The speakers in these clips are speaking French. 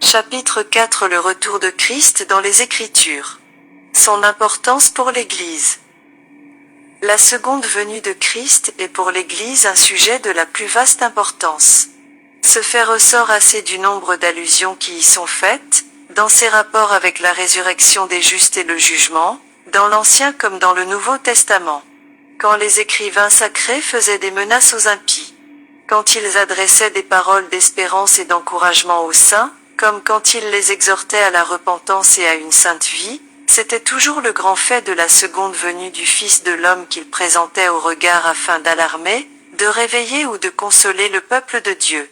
Chapitre 4. Le retour de Christ dans les Écritures. Son importance pour l'Église. La seconde venue de Christ est pour l'Église un sujet de la plus vaste importance. Se fait ressort assez du nombre d'allusions qui y sont faites, dans ses rapports avec la résurrection des justes et le jugement, dans l'Ancien comme dans le Nouveau Testament. Quand les écrivains sacrés faisaient des menaces aux impies. Quand ils adressaient des paroles d'espérance et d'encouragement aux saints, comme quand il les exhortait à la repentance et à une sainte vie, c'était toujours le grand fait de la seconde venue du Fils de l'homme qu'il présentait au regard afin d'alarmer, de réveiller ou de consoler le peuple de Dieu.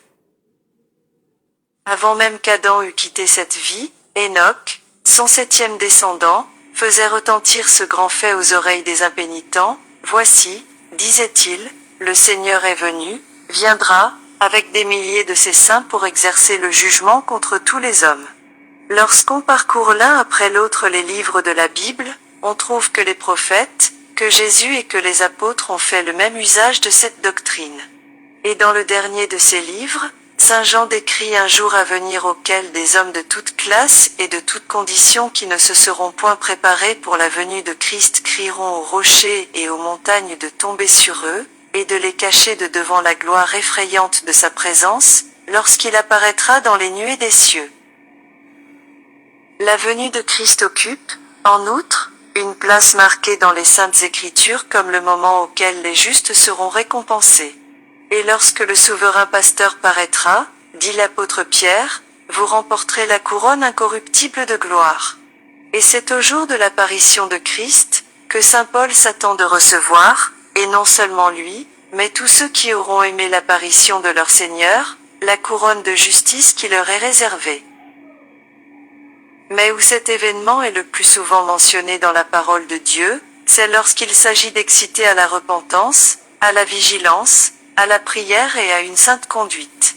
Avant même qu'Adam eût quitté cette vie, Enoch, son 7e descendant, faisait retentir ce grand fait aux oreilles des impénitents. Voici, disait-il, le Seigneur est venu, viendra, avec des milliers de ses saints pour exercer le jugement contre tous les hommes. Lorsqu'on parcourt l'un après l'autre les livres de la Bible, on trouve que les prophètes, que Jésus et que les apôtres ont fait le même usage de cette doctrine. Et dans le dernier de ces livres, Saint Jean décrit un jour à venir auquel des hommes de toute classe et de toute condition qui ne se seront point préparés pour la venue de Christ crieront aux rochers et aux montagnes de tomber sur eux, et de les cacher de devant la gloire effrayante de sa présence, lorsqu'il apparaîtra dans les nuées des cieux. La venue de Christ occupe, en outre, une place marquée dans les Saintes Écritures comme le moment auquel les justes seront récompensés. Et lorsque le souverain pasteur paraîtra, dit l'apôtre Pierre, vous remporterez la couronne incorruptible de gloire. Et c'est au jour de l'apparition de Christ, que saint Paul s'attend de recevoir, et non seulement lui, mais tous ceux qui auront aimé l'apparition de leur Seigneur, la couronne de justice qui leur est réservée. Mais où cet événement est le plus souvent mentionné dans la parole de Dieu, c'est lorsqu'il s'agit d'exciter à la repentance, à la vigilance, à la prière et à une sainte conduite.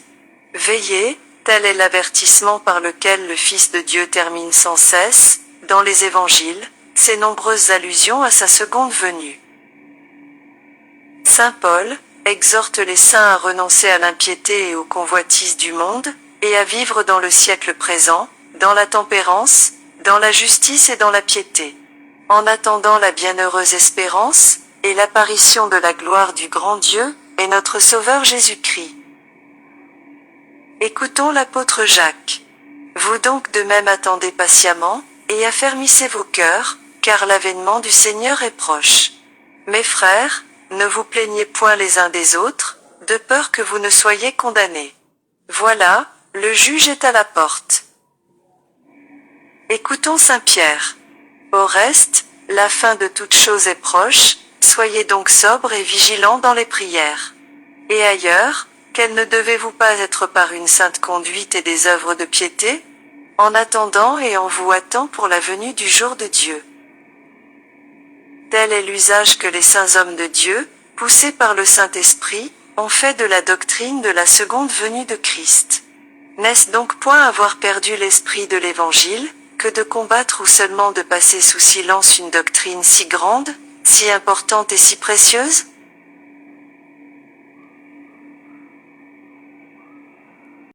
Veillez, tel est l'avertissement par lequel le Fils de Dieu termine sans cesse, dans les évangiles, ses nombreuses allusions à sa seconde venue. Saint Paul exhorte les saints à renoncer à l'impiété et aux convoitises du monde, et à vivre dans le siècle présent, dans la tempérance, dans la justice et dans la piété. En attendant la bienheureuse espérance, et l'apparition de la gloire du grand Dieu, et notre Sauveur Jésus-Christ. Écoutons l'apôtre Jacques. Vous donc de même attendez patiemment, et affermissez vos cœurs, car l'avènement du Seigneur est proche. Mes frères, ne vous plaignez point les uns des autres, de peur que vous ne soyez condamnés. Voilà, le juge est à la porte. Écoutons saint Pierre. Au reste, la fin de toute chose est proche, soyez donc sobres et vigilants dans les prières. Et ailleurs, quelle ne devez-vous pas être par une sainte conduite et des œuvres de piété, en attendant et en vous hâtant pour la venue du jour de Dieu. Tel est l'usage que les saints hommes de Dieu, poussés par le Saint-Esprit, ont fait de la doctrine de la seconde venue de Christ. N'est-ce donc point avoir perdu l'esprit de l'Évangile, que de combattre ou seulement de passer sous silence une doctrine si grande, si importante et si précieuse ?